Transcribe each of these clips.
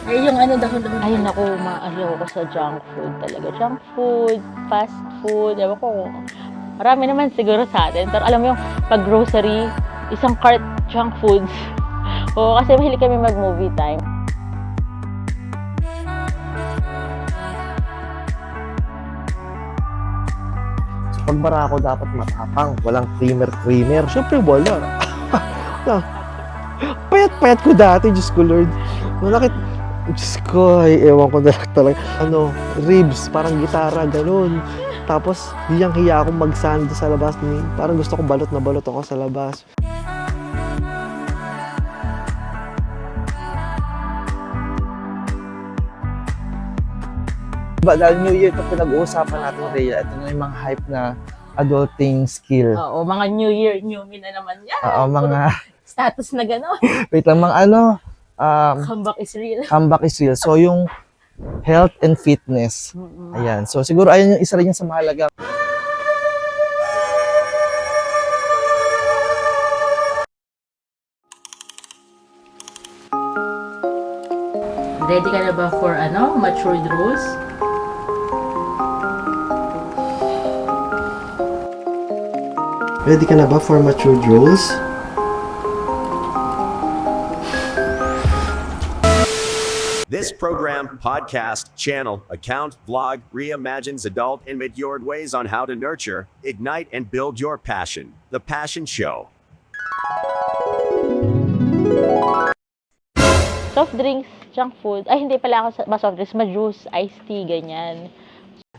Ay, yung ano, dahon-dahon. Ay naku, maano ko sa junk food talaga. Junk food, fast food, ewan ko. Marami naman siguro sa atin. Pero alam mo yung pag grocery, isang cart junk foods. Oo, kasi mahilig kami mag-movie time. Pag barako dapat matapang, walang creamer. Siyempre wala. Payat-payat ko dati, Diyos ko Lord. Malakit, Diyos ko, ay ewan ko na lang talaga. Ribs, parang gitara, ganun. Tapos, hiyang-hiya akong mag-sand sa labas. Parang gusto ko balot na balot ako sa labas. Dahil New Year ito pinag-uusapan natin, Rhea. Ito na yung mga hype na adulting skill. Oo, mga New Year, new me na naman yan. Oo, mga... Status na gano'n. Wait lang, mga Comeback is real. comeback is real. So, yung health and fitness. Ayan. So, siguro ayun yung isa rin yung sa mahalaga. Ready ka na ba for matured rules? Ready ka na ba for matured roles? This program, podcast, channel, account, vlog reimagines adult and matured ways on how to nurture, ignite, and build your passion. The Passion Show. Soft drinks, junk food. Ay, hindi pala ako ba soft drinks, ma-juice, iced tea, ganyan.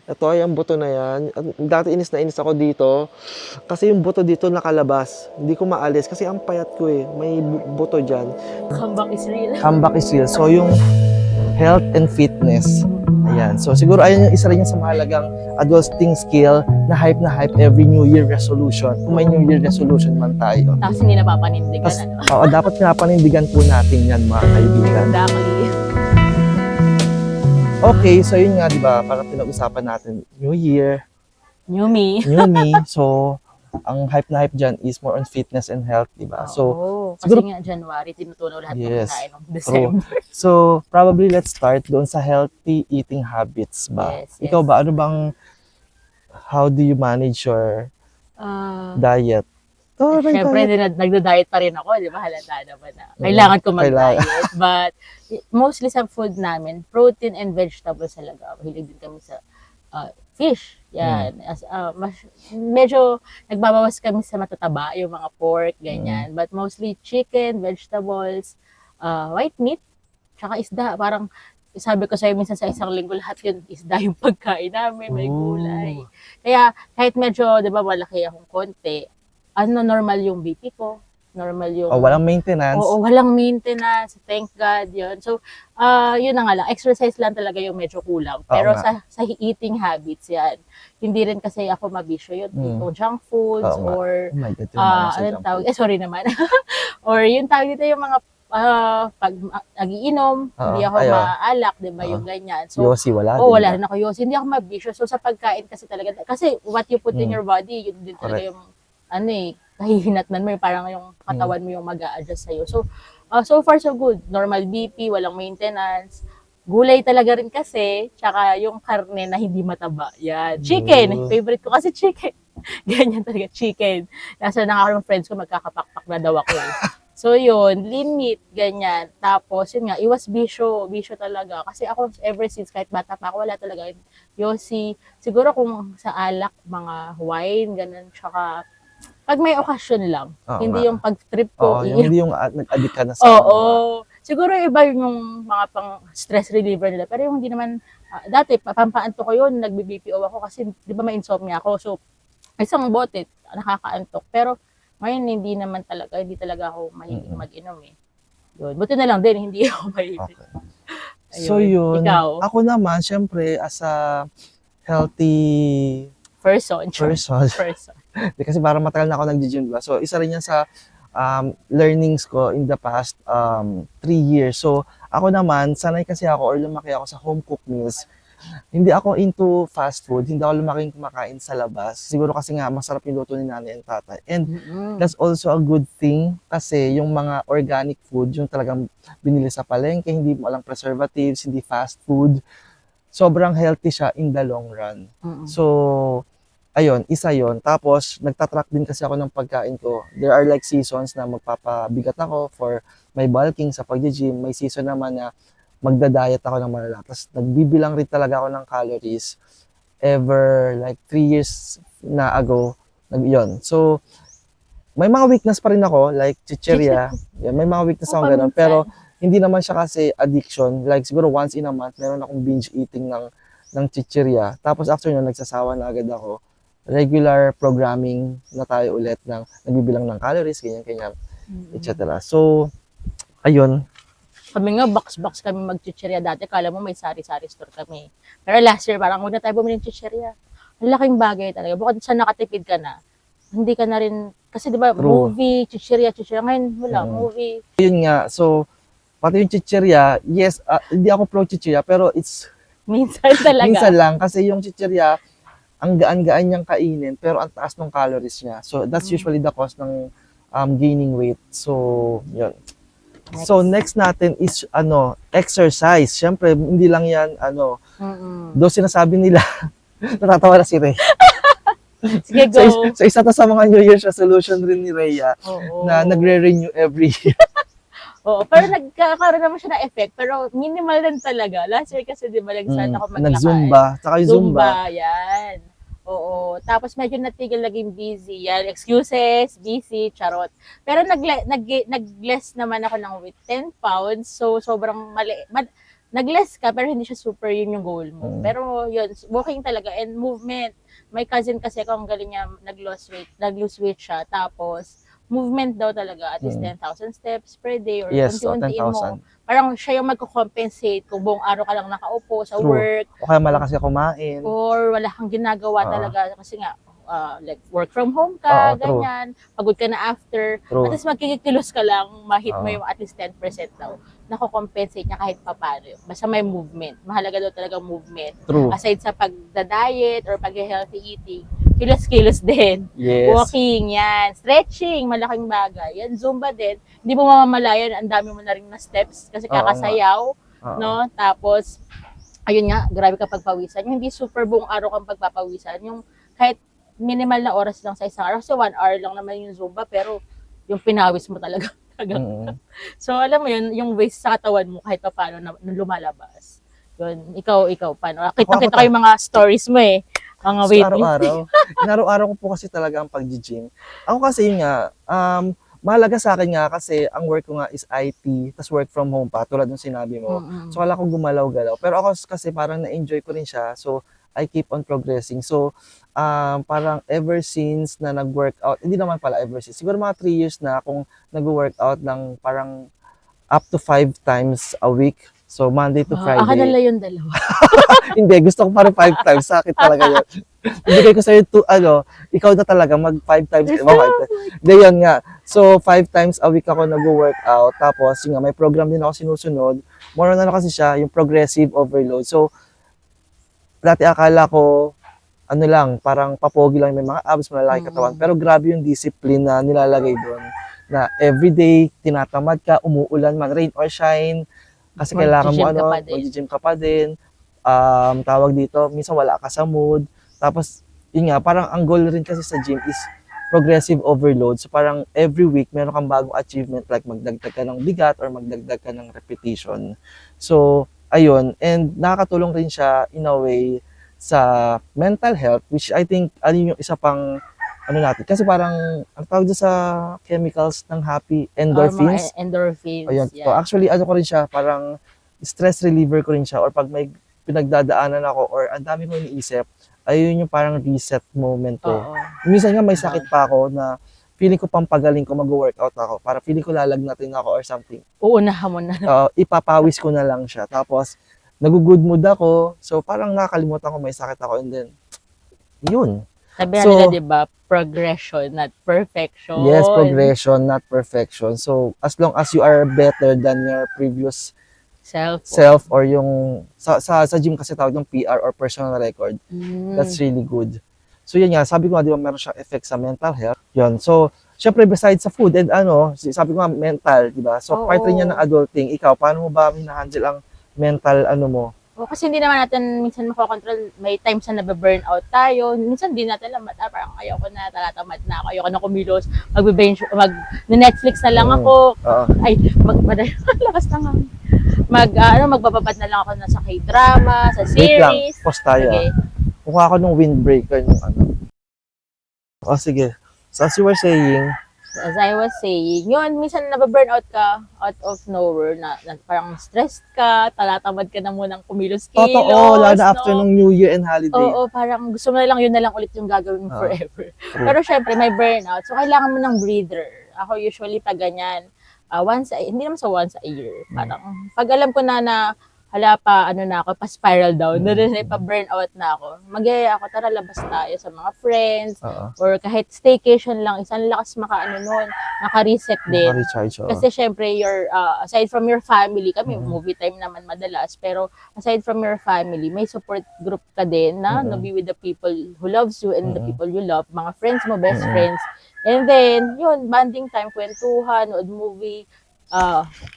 Ito ay ang buto na yan. Dati inis na inis ako dito. Kasi yung buto dito nakalabas. Hindi ko maalis kasi ang payat ko eh. May buto dyan. Comeback is real. Comeback is real. So yung health and fitness. Ayan. So siguro ayun yung isa rin yung sa mahalagang adulting skill na hype every New Year resolution. Kung may New Year resolution man tayo. Tapos hindi napapanindigan, Oo, dapat pinapanindigan po natin yan, mga kaibigan. Exactly. Okay, so yun nga, di ba, parang pinag-usapan natin, New Year, New me. new me. So, ang hype na hype dyan is more on fitness and health, di ba? So, kasi siguro- nga January, tinutunaw lahat ng Yes. kinain ng December. so probably let's start doon sa healthy eating habits ba? Yes, Ikaw yes. ba, how do you manage your diet? Siyempre, nagda-diet pa rin ako, di ba? Halata naman na. Kailangan ko mag-diet. But, mostly sa food namin, protein and vegetables talaga. Mahilig din kami sa fish. Yan. Medyo nagbabawas kami sa matataba, yung mga pork, ganyan. But mostly chicken, vegetables, white meat, tsaka isda. Parang, sabi ko sa'yo minsan sa isang linggo, lahat yun, isda yung pagkain namin, may gulay. Kaya, kahit medyo, di ba, malaki akong konti, normal yung BP ko, normal yung... Walang maintenance? Oo, walang maintenance, thank God, yun. So, yun na nga lang, exercise lang talaga yung medyo kulang. Pero sa eating habits yan, hindi rin kasi ako mabisyo yun, yung junk foods, or, oh my God, anong tawag, sorry naman, or yung tawag dito yung mga, pag nagiinom, hindi ako maalak, di ba, yung ganyan. So, Yossi, wala? wala rin ako Yossi, hindi ako mabisyo. So, sa pagkain kasi talaga, kasi what you put in your body, yun din talaga yung, kahihinatnan mo, parang yung katawan mo yung mag-a-adjust sa'yo. So, so far so good. Normal BP, walang maintenance. Gulay talaga rin kasi, tsaka yung karne na hindi mataba. Yan. Chicken, favorite ko kasi chicken. Ganyan talaga, chicken. Nasa ng friends ko, magkakapakpak na daw ako eh. So yun, lean meat, ganyan. Tapos, yun nga, iwas bisyo talaga. Kasi ako, ever since, kahit bata pa ako, wala talaga Yossi. Siguro kung sa alak, mga wine, ganun, tsaka pag may okasyon lang. Hindi yung pag-trip ko. Hindi yung nag-addict ka na sa... Siguro iba yung mga pang stress reliever nila. Pero yung hindi naman, dati, pampaanto ko yun, nagbi-BPO ako kasi di ba may insomnia ako. So, isang bote, nakakaantok. Pero ngayon, hindi talaga ako mahilig mag-inom eh. Yun. Buti na lang din, hindi ako mahilig. Okay. So yun, Ikaw? ako naman, syempre, as a healthy person. Kasi parang matagal na ako nag-gym, diba? So, isa rin yan sa learnings ko in the past 3 years. So, ako naman, sanay kasi ako or lumaki ako sa home cooked meals. hindi ako into fast food. Hindi ako lumaking kumakain sa labas. Siguro kasi nga masarap yung luto ni nanay and tatay. And that's also a good thing kasi yung mga organic food, yung talagang binili sa palengke, hindi mo alang preservatives, hindi fast food. Sobrang healthy siya in the long run. So, ayun, isa yon. Tapos, nagtatrack din kasi ako ng pagkain ko. There are like seasons na magpapabigat ako for my bulking sa pag-gym. May season naman na magda-diet ako ng malala. Tapos, nagbibilang rin talaga ako ng calories ever like 3 years na ago. Yun. So, may mga weakness pa rin ako, like chichirya. Yan, may mga weakness ako ganun. Pero, hindi naman siya kasi addiction. Like, siguro once in a month, meron akong binge eating ng chichirya. Tapos, after nun, nagsasawa na agad ako. Regular programming na tayo ulit ng nagbibilang ng calories, ganyan, etc. So, ayun. Kami nga, box-box kami mag-chichirya dati. Kala mo may sari-sari store kami. Pero last year, parang huwag na tayo bumili ng chichirya. Ang laking bagay talaga. Bukod sa nakatipid ka na, hindi ka na rin, kasi di ba, movie, chichirya. Ngayon, wala, movie. Yun nga, so, pati yung chichirya, yes, hindi ako pro chichirya, pero it's, minsan talaga. minsan lang, kasi yung chichirya, ang gaan-gaan niyang kainin, pero ang taas ng calories niya. So, that's usually the cause ng gaining weight. So, yun. So, next natin is, exercise. Siyempre, hindi lang yan, do sinasabi nila, natatawa na si Rhea. Sige, go. So, isa to sa mga New Year's resolution rin ni Rhea, na nagre-renew every year. Oo, pero nagkakaroon naman siya ng effect, pero minimal lang talaga. Last year kasi, di ba, nag-start ako maglakad. Nag-zumba, saka yung zumba. Yan. Oo. Tapos medyo natigil, naging busy. Yan, excuses, busy, charot. Pero nag-less naman ako ng weight, 10 pounds. So, sobrang mali. Nag-less ka, pero hindi siya super yun yung goal mo. Pero yun, walking talaga and movement. May cousin kasi ako, ang galing niya, nag-lose weight siya. Tapos, movement daw talaga, at least 10,000 steps per day or unti-untiin mo. Parang siya yung magko-compensate kung buong araw ka lang nakaupo sa work. O kaya malakas ka kumain. Or wala kang ginagawa talaga kasi nga, like work from home ka, ganyan. Pagod ka na after. At least magkikilos ka lang, ma-hit mo yung at least 10% daw. Nako-compensate niya kahit papano. Basta may movement. Mahalaga daw talaga movement. Aside sa pagda-diet or pag-healthy eating, kilos-kilos din. Yes. Walking, yan. Stretching, malaking bagay. Yan, Zumba din. Hindi mo mamamalayan, ang dami mo na rin na steps kasi kakasayaw. No? Tapos, ayun nga, grabe ka pagpawisan. Yung hindi super buong araw kang pagpapawisan. Yung kahit minimal na oras lang sa isang araw. Kasi 1 hour lang naman yung Zumba, pero yung pinawis mo talaga. So, alam mo yun, yung waste sa katawan mo kahit pa paano na lumalabas. Yun, ikaw, paano? Kita-kita ko yung mga stories mo eh. Mga weight. Araw-araw. Araw-araw ko po kasi talaga ang pag-gym. Ako kasi yun nga, mahalaga sa akin nga kasi ang work ko nga is IT, tas work from home pa, tulad ng sinabi mo. So, kala ko gumalaw-galaw. Pero ako kasi parang na-enjoy ko rin siya. So, I keep on progressing. So, parang ever since na nag-workout, hindi naman pala ever since, siguro mga 3 years na akong nag-workout ng parang up to 5 times a week. So, Monday to Friday. Akala yung dalawa. Hindi, gusto ko parang 5 times. Sa akin talaga yun. Ibigay ko sa'yo, ikaw na talaga, mag 5 times. Hindi, yun nga. So, 5 times a week ako nag-workout. Tapos, yun nga, may program din ako sinusunod. More on kasi siya, yung progressive overload. So, dati akala ko, parang papogi lang, may mga abs, malalaki katawan. Pero grabe yung discipline na nilalagay doon. Na everyday, tinatamad ka, umuulan man, rain or shine. Kasi kailangan mo mag-gym ka pa din. Tawag dito, minsan wala ka sa mood. Tapos, yun nga, parang ang goal rin kasi sa gym is progressive overload. So parang every week, meron kang bagong achievement like magdagdag ka ng bigat or magdagdag ka ng repetition. So, ayun. And nakakatulong rin siya in a way sa mental health, which I think, yung isa pang natin. Kasi parang, ang tawag sa chemicals ng happy, endorphins. Endorphins, ayun. So actually, ko rin siya, parang stress reliever ko rin siya. Or pag may pinagdadaanan ako, or ang dami ko iniisip, ayun yung parang reset moment ko. Minsan nga may sakit pa ako na feeling ko pampagaling ko mag-workout ako. Para feeling ko lalagnatin ako or something. Uunahan mo na. Ipapawis ko na lang siya. Tapos, nag-good mood ako. So parang nakakalimutan ko may sakit ako. And then, yun. Sabi nila, di ba, progression, not perfection. Yes, progression, not perfection. So, as long as you are better than your previous self or yung sa gym kasi tawag yung PR or personal record. That's really good. So yun nga, sabi ko nga, di ba meron siyang effect sa mental health. Yun. So, syempre besides sa food and sabi ko nga mental, di ba? So part rin yan ng adulting. Ikaw, paano mo ba hinahandle ang mental mo? Kasi hindi naman natin minsan makokontrol. May times na nabe-burnout tayo. Minsan di natin alam, parang ayoko na, talatamad na ako, ayoko na kumilos, mag-Netflix na lang ako. Ay, lakas na nga. Magbababad na lang ako na sa K-drama, sa Wait lang, series. pause tayo. Okay. Kuha ako ng windbreaker ng sige. So as you were saying, As I was saying, yun, minsan nababurnout ka out of nowhere, na parang stressed ka, talatamad ka na munang kumilos-kilos. totoo, lalo na after ng New Year and holiday. Oo, parang gusto mo na lang, yun na lang ulit yung gagawin mo forever. Pero syempre, may burnout. So, kailangan mo ng breather. Ako usually pag ganyan, hindi naman sa once a year. Parang, pag alam ko na hala pa, na ako, pa-spiral down, pa-burnout na ako. Mag-iaya ako, tara, labas tayo sa mga friends, or kahit staycation lang, isang lakas maka-reset din. Maka-recharge, Kasi syempre, aside from your family, kami, movie time naman madalas, pero aside from your family, may support group ka din na be with the people who loves you and the people you love, mga friends mo, best friends. And then, yun, bonding time, kwentuhan, nood movie,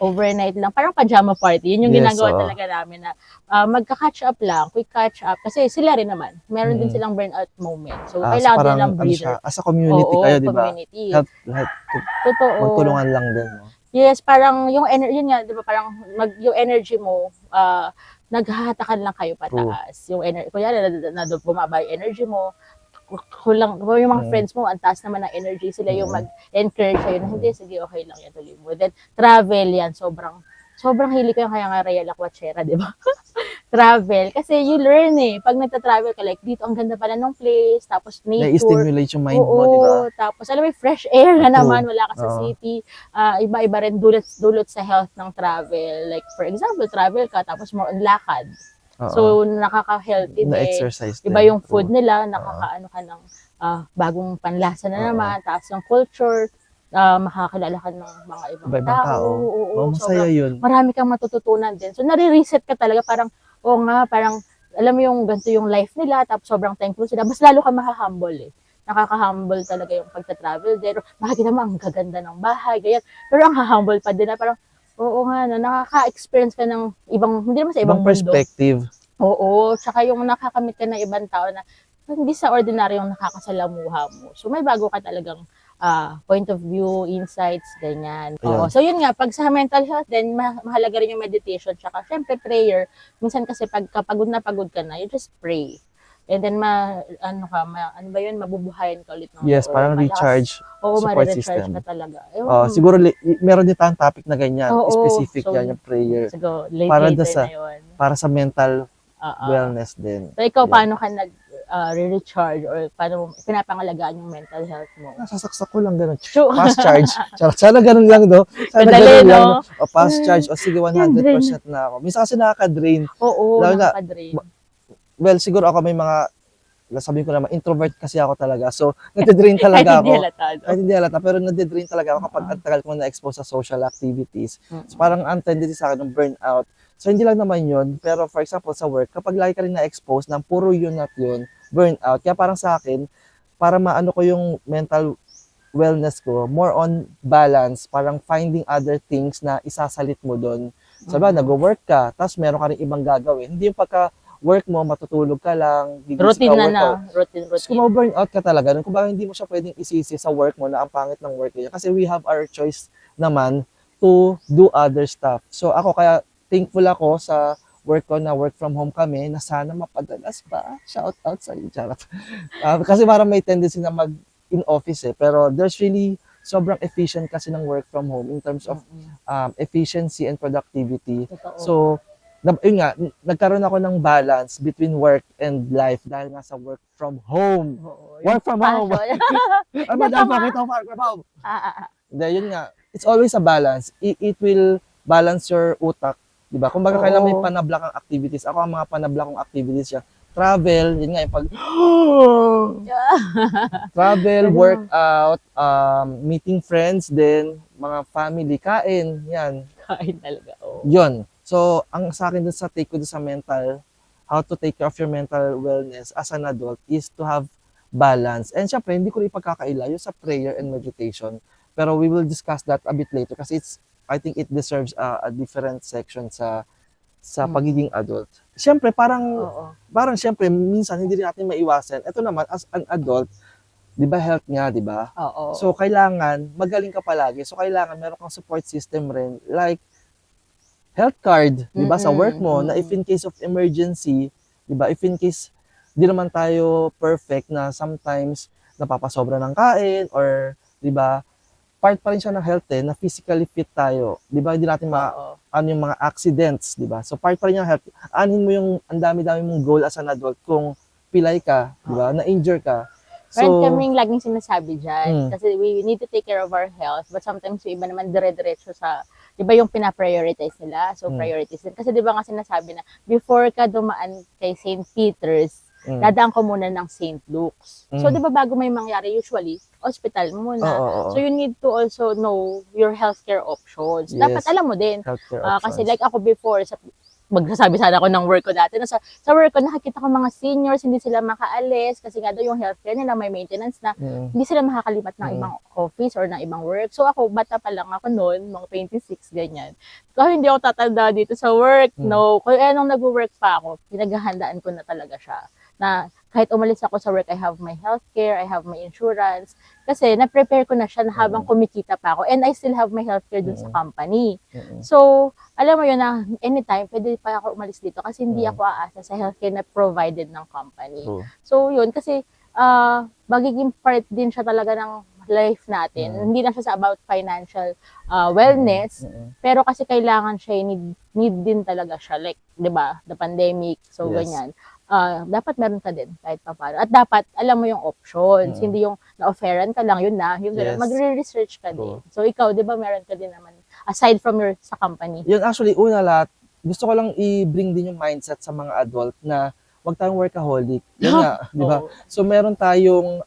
overnight lang, parang pajama party. Yun yung ginagawa talaga namin na magka-catch up lang, quick catch up. Kasi sila rin naman, meron din silang burnout moment. So, kailangan din ng breather. As a community kayo, di ba? Community. Help Totoo. magtulungan lang din. No? Yes, parang yung energy, yun nga, di ba, parang yung energy mo, naghahatakan lang kayo pataas. Yung energy, kunyari, bumaba yung energy mo, yung mga friends mo, ang taas naman ng energy, sila yung mag-encourage sa'yo na hindi, sige, okay lang yan, tuloy mo. Then, travel yan, sobrang hili ko yung kaya nga Real Aquachera, di ba? Travel, kasi you learn pag nagta-travel ka, like, dito, ang ganda pala ng place, tapos nature. Na-stimulate yung mind mo, di ba? Tapos, alam mo, fresh air na naman, wala ka sa city. Iba-iba rin dulot sa health ng travel. Like, for example, travel ka, tapos more on lakad. So, nakaka-healthy din. Na-exercise din. Iba yung food nila, nakakaano ka ng bagong panlasa na naman, tapos yung culture, makakilala ka ng mga ibang tao. Oo, masaya yun. Marami kang matututunan din. So, nare-reset ka talaga, parang alam mo yung ganito yung life nila, tapos sobrang thankful sila, mas lalo ka makahumble Nakaka-humble talaga yung pagta-travel. Pero makikita mo, ang gaganda ng bahay, ganyan. Pero ang humble pa din na parang, oo nga, nakaka-experience ka ng ibang, hindi naman sa ibang perspective. Oo, tsaka yung nakakamit ka ng ibang tao na hindi sa ordinary yung nakakasalamuha mo. So, may bago ka talagang point of view, insights, ganyan. Oo. So, yun nga, pag sa mental health, then mahalaga rin yung meditation, tsaka syempre prayer. Minsan kasi pagka pagod ka na, you just pray. And then, mabubuhayan ka ulit. Yes, parang recharge. Oo, support ma-recharge system. ka talaga. Siguro meron din tayong topic na ganyan, specific so, yan, yung prayer. Siguro, Para later na yun. Para sa mental wellness din. So, ikaw, paano ka re-recharge or paano pinapangalagaan yung mental health mo? Nasasaksak ko lang gano'n. Fast charge. Sana ganun lang, no? Sana Madali, ganun lang, no? no? Fast charge. O sige, 100% na ako. Minsan kasi nakaka-drain. Oo, nakaka-drain. Well, siguro ako may mga, sabihin ko naman, introvert kasi ako talaga. So, nade-drain talaga ako. Kahit hindi halata. Pero nade-drain talaga ako kapag ang tagal ko na-expose sa social activities. So, parang ang tendency sa akin ng burnout. So, hindi lang naman yun. Pero for example, sa work, kapag lagi ka rin na-expose ng puro yun at yun, burnout. Kaya parang sa akin, para maano ko yung mental wellness ko, more on balance, parang finding other things na isasalit mo doon. Sabi, nag-work ka, tapos meron ka rin ibang gagawin. Hindi yung pagka-work mo, matutulog ka lang, routine na. Routine. Kung ma-burnout ka talaga, kung bakit hindi mo siya pwedeng isisi sa work mo na ang pangit ng work niya. Kasi we have our choice naman to do other stuff. So ako, kaya thankful ako sa work ko na work from home kami, na sana mapadalas pa. Shout out sa iyo, charot. Kasi parang may tendency na mag-in-office pero there's really sobrang efficient kasi ng work from home in terms of efficiency and productivity. So, yun nga, nagkaroon ako ng balance between work and life dahil nga sa work from home. Work from home! Work from home! Hindi, yun nga. It's always a balance. It will balance your utak. Diba? Kung baga kailangan may panablak ang activities. Ako, ang mga panablak kong activities siya. Travel, yun nga yung travel, workout, meeting friends, then mga family, kain, yan. Kain talaga, Yun. So, ang sa akin dun sa take ko dun sa mental, how to take care of your mental wellness as an adult is to have balance. And syempre, hindi ko rin ipagkakaila yung sa prayer and meditation. Pero we will discuss that a bit later kasi I think it deserves a different section sa pagiging adult. Syempre, Oo. parang syempre, minsan hindi rin natin maiwasan. Ito naman, as an adult, di ba health nga, di ba? Oo. So, kailangan, magaling ka palagi. So, kailangan meron kang support system rin. Like, health card, di ba, sa work mo, na if in case of emergency, di ba, if in case, di naman tayo perfect na sometimes napapasobra ng kain or, di ba, part pa rin siya ng health na physically fit tayo. Di ba, hindi natin Oo. ano yung mga accidents, di ba? So, part pa rin ng health. Anin mo yung ang dami-dami mong goal as an adult kung pilay ka, di ba, na-injure ka. Meron kaming laging sinasabi dyan. Mm. Kasi we need to take care of our health. But sometimes yung iba naman dire-diretso sa, di ba yung pina-prioritize nila? So, priorities din. Kasi di ba nga sinasabi na, before ka dumaan kay St. Peter's, dadaan ko muna ng St. Luke's. So, di ba bago may mangyari, usually, hospital muna. Oo. So, you need to also know your healthcare options. Yes. Dapat alam mo din. Healthcare Kasi options. like ako before, magsasabi sana ako ng work ko dati. Sa work ko, nakakita ko mga seniors, hindi sila makaalis kasi nga daw yung healthcare nila may maintenance na hindi sila makakalipat ng ibang office or ng ibang work. So ako, bata pa lang ako noon, mga 26, ganyan. So hindi ako tatanda dito sa work, no. Kung anong nag-work pa ako, pinaghahandaan ko na talaga siya. Na kahit umalis ako sa work, I have my healthcare, I have my insurance. Kasi na-prepare ko na siya na habang kumikita pa ako. And I still have my healthcare dun sa company. So, alam mo yun na anytime, pwede pa ako umalis dito kasi hindi ako aasa sa healthcare na provided ng company. So, yun. Kasi, magiging part din siya talaga ng life natin. Hindi lang siya sa about financial wellness. Pero kasi kailangan siya, need din talaga siya. Like, di ba, the pandemic. So, ganyan. Dapat meron ka din kahit pa paano. At dapat alam mo yung options, hindi yung na-offeran ka lang, yun na. Yung magre-research ka din. So ikaw, di ba meron ka din naman, aside from your sa company? Yun actually, una lahat, gusto ko lang i-bring din yung mindset sa mga adult na huwag tayong workaholic. Yun nga, di ba? So meron tayong,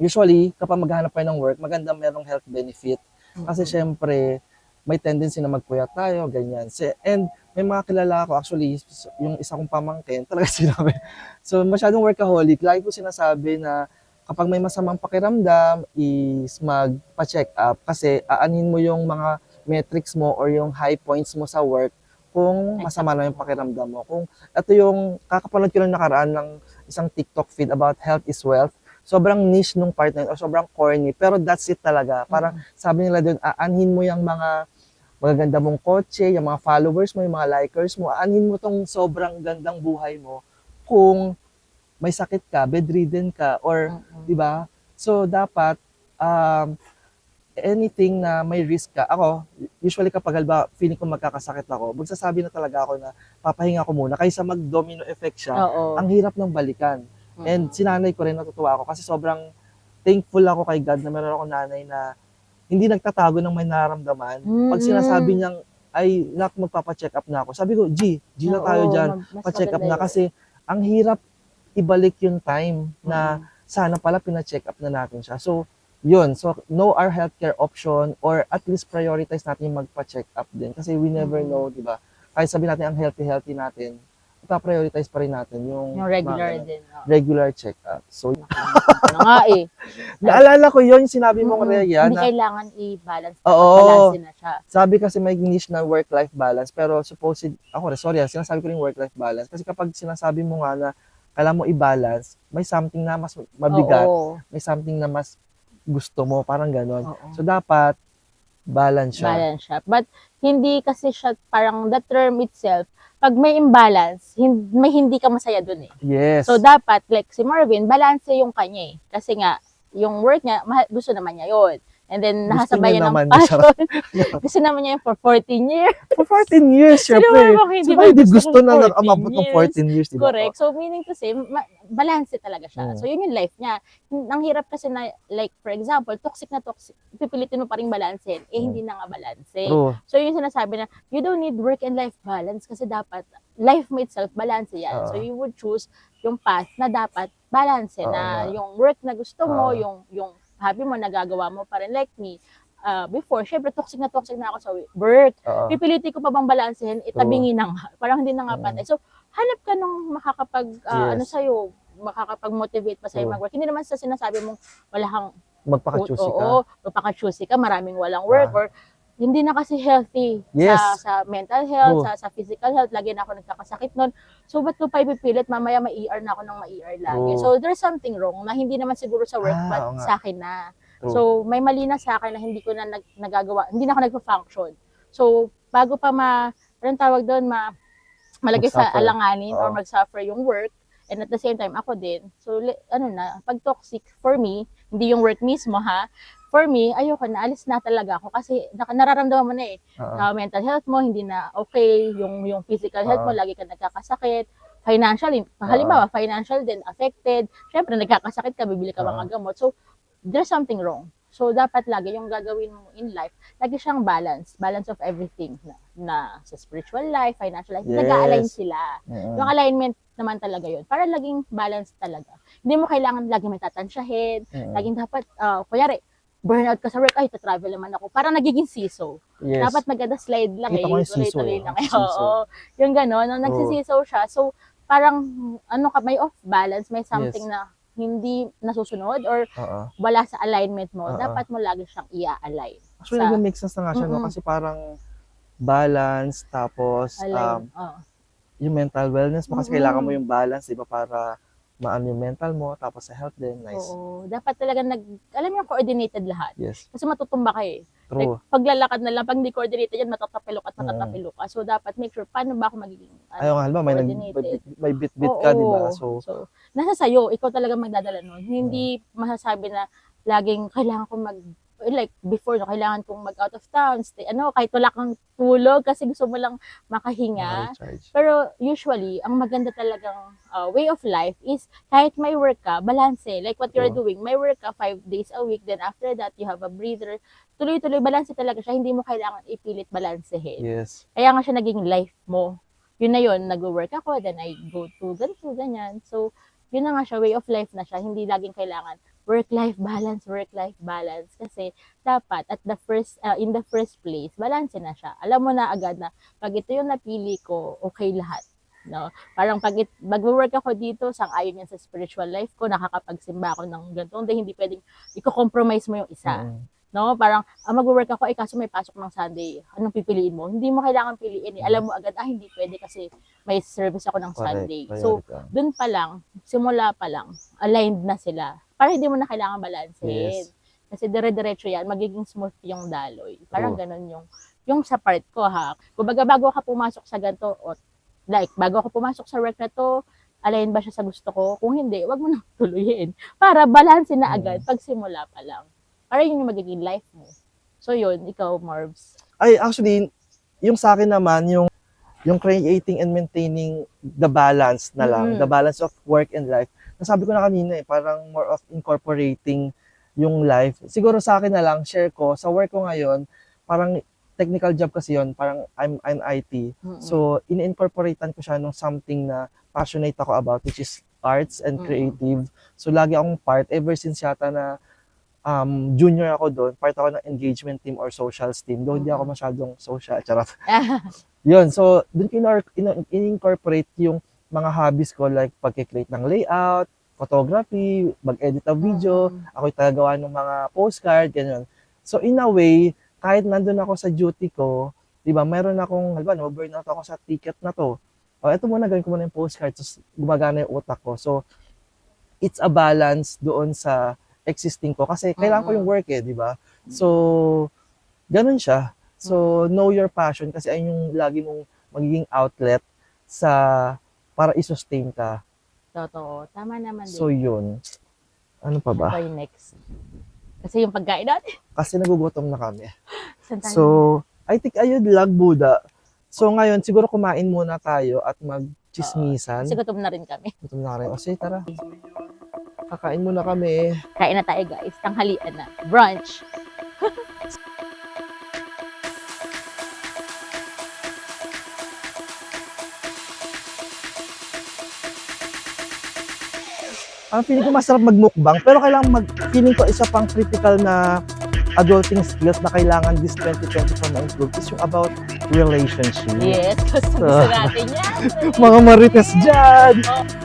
usually, kapag maghahanap tayo ng work, maganda merong health benefit. Kasi syempre, may tendency na magpuyat tayo, ganyan. And may mga kilala ako, actually, yung isa kong pamangkin, talaga sinabi. So, masyadong workaholic. Lagi ko sinasabi na kapag may masamang pakiramdam, is magpa-check up. Kasi aanin mo yung mga metrics mo or yung high points mo sa work kung masama na yung pakiramdam mo. Kung ito yung, kakapanood ko lang nakaraan ng isang TikTok feed about health is wealth. Sobrang niche nung part na yun, o sobrang corny, pero that's it talaga. Parang sabi nila doon, aanhin mo yung mga magaganda mong kotse, yung mga followers mo, yung mga likers mo, aanhin mo tong sobrang gandang buhay mo kung may sakit ka, bedridden ka, or, di ba? So, dapat, anything na may risk ka, ako, usually kapag halba, feeling ko magkakasakit ako, magsasabi na talaga ako na papahinga ko muna, kaysa mag-domino effect siya, ang hirap ng balikan. And sinanay ko rin, natutuwa ako, kasi sobrang thankful ako kay God na meron ako nanay na hindi nagtatago ng may nararamdaman. Pag sinasabi niyang, ay, magpapa-check up na ako. Sabi ko, G na tayo dyan. Pa-check up na kasi ang hirap ibalik yung time na sana pala pina-check up na natin siya. So, yun. So, know our healthcare option or at least prioritize natin yung magpa-check up din. Kasi we never know, di ba? Kahit sabi natin ang healthy natin, ipa-prioritize pa rin natin yung regular din. Regular check-up. So, ano nga eh. naalala ko yun, sinabi mo, Rhea, hindi na kailangan i-balance. Oo. Na siya. Sabi kasi may niche na work-life balance, pero sinasabi ko rin work-life balance. Kasi kapag sinasabi mo nga na kailangan mo i-balance, may something na mas mabigat, may something na mas gusto mo, parang ganon. So, dapat balance siya. But, hindi kasi siya, parang the term itself, pag may imbalance, hindi ka masaya dun eh. Yes. So, dapat, like si Marvin, balance yung kanya eh. Kasi nga, yung work niya, gusto naman niya yun. And then, nakasabayan ng passion. Gusto naman niya yun for 14 years. For 14 years, syempre. Hindi gusto na umabot ng 14 years, diba? Correct. So, meaning to say, balance talaga siya. So, yun yung life niya. Ang hirap kasi na, like, for example, toxic, pipilitin mo pa rin balansin. Hindi na nga balansin. So, yun yung sinasabi na, you don't need work and life balance kasi dapat, life mo itself, balance yan. So, you would choose yung path na dapat balance na yung work na gusto mo, yung hobby mo, nagagawa mo pa rin. Like me, before, syempre toxic na ako sa work. Oo. Pipilitin ko pa bang balansehin, itabingi na nga. Parang hindi na nga patay. So, hanap ka nung makakapag, ano sa'yo, makakapag-motivate pa sa'yo True. mag-work. Hindi naman sa sinasabi mong wala kang, Magpaka-choosy ka. oo, magpaka-choosy ka, maraming walang work, or hindi na kasi healthy Yes. sa mental health, True. sa physical health. Lagi na ako nagkakasakit nun. So, ba't ko pa ipipilit? Mamaya ma-ER na ako ng ma-ER lagi. True. So, there's something wrong na hindi naman siguro sa work, Oo but nga. sa akin na. True. So, may mali na sa akin na hindi ko na nagagawa, hindi na ako nagpa-function. So, bago pa anong tawag doon, malagay sa Mag-suffer. alanganin or Oo. mag-suffer yung work, and at the same time, ako din. So, pag toxic, for me, hindi yung work mismo ha, for me, ayoko na, alis na talaga ako kasi nararamdaman mo na mental health mo, hindi na okay, yung physical health mo, lagi ka nagkakasakit, financially, halimbawa, financial din, affected, syempre, nagkakasakit ka, bibili ka mga gamot. So, there's something wrong. So, dapat lagi yung gagawin mo in life, lagi siyang balance of everything na sa spiritual life, financial life, Yes. nag-a-align sila. Mm-mm. Yung alignment naman talaga yun. Para laging balance talaga. Hindi mo kailangan lagi may tatansyahin, laging dapat, kunyari, burnout ka sa work, ay, tatravel naman ako. Parang nagiging siso. Yes. Dapat slide lang Kita ko yung siso, tuloy-tuloy lang. siso. Oo. Yung gano'n, nung nagsisiso siya, so, parang, may off balance, may something na hindi nasusunod or wala sa alignment mo, dapat mo lagi siyang i-align. Actually, nag-make sense na nga siya, no? Kasi parang balance, tapos yung mental wellness mo, kasi kailangan mo yung balance, di ba, para maano yung mental mo, tapos sa health din, nice. Oo. Dapat talaga alam mo yung coordinated lahat. Yes. Kasi matutumba ka eh. True. Like, paglalakad na lang, pag hindi coordinated yan, matatapilok ka. So, dapat make sure, paano ba ako magiging Ayaw nga, halimbawa, may bit-bit ka, di ba? So, nasa sayo, ikaw talaga magdadala nun. Hindi masasabi na laging kailangan ko like before, kailangan kong mag-out of town, stay, kahit wala kang tulog kasi gusto mo lang makahinga. recharge. Pero usually, ang maganda talagang way of life is kahit may work ka, balance. Like what you're doing, may work ka 5 days a week, then after that, you have a breather. Tuloy-tuloy, balance talaga siya. Hindi mo kailangan ipilit balansehin. Yes. Kaya nga siya naging life mo. Yun na yun, nag-work ako, then I go to ganito, ganyan. So, yun na nga siya, way of life na siya. Hindi laging kailangan work-life balance. Kasi dapat in the first place, balance na siya. Alam mo na agad na pag ito yung napili ko, okay lahat. No? Parang pag mag-work ako dito, sang-ayon yan sa spiritual life ko, nakakapagsimba ako ng ganito, hindi pwedeng i-compromise mo yung isa. No? Parang mag-work ako, kaso may pasok ng Sunday, anong pipiliin mo? Hindi mo kailangan piliin. Alam mo agad, hindi pwede kasi may service ako ng Sunday. So, dun pa lang, simula pa lang, aligned na sila. Para hindi mo na kailangan balansehin. Yes. Kasi dire-diretso yan, magiging smooth yung daloy. Parang ganun yung sa part ko ha. Kumbaga bago ka pumasok sa ganito, bago ako pumasok sa work na to, align ba siya sa gusto ko? Kung hindi, wag mo nang tuluyin. Para balanse na agad pag simula pa lang. Para yun yung magiging life mo. So yun, ikaw, Marbs. Ay, actually, yung sa akin naman, yung creating and maintaining the balance na lang, the balance of work and life. Nasabi ko na kanina parang more of incorporating yung life. Siguro sa akin na lang, share ko, sa work ko ngayon, parang technical job kasi yun, parang I'm IT. So, in-incorporatean ko siya nung something na passionate ako about, which is arts and creative. So, lagi akong part, ever since yata na junior ako doon, part ako ng engagement team or socials team. Doon hindi ako masyadong social, charot. Yun, so, doon in-incorporate yung mga hobbies ko, like pag-create ng layout, photography, mag-edit ng video, ako yung tagagawa ng mga postcard, ganyan. So, in a way, kahit nandun ako sa duty ko, di ba, meron akong, halimbawa, burnout ako sa ticket na to. Eto muna, gawin ko muna yung postcard, tapos gumagana yung utak ko. So, it's a balance doon sa existing ko, kasi kailangan ko yung work di ba? So, ganun siya. So, know your passion, kasi ayun yung lagi mong magiging outlet para i-sustain ka. Totoo. Tama naman din. So, yun. Ano pa ba? Ano yung next? Kasi yung pagkain natin. Kasi nagugutom na kami. Saan tayo? So, I think ayun lang, Buddha. So, ngayon, siguro kumain muna tayo at mag-chismisan. Kasi gutom na rin kami. Gutom na rin. O, sige, tara. Kakain muna kami. Kain na tayo, guys. Tanghalian na. Brunch. Ang feeling ko masarap magmukbang, pero kailangan feeling ko isa pang critical na adulting skills na kailangan this 2024 na improve is yung about relationship. Yes, gusto natin yan. Mga marites dyan! Oh,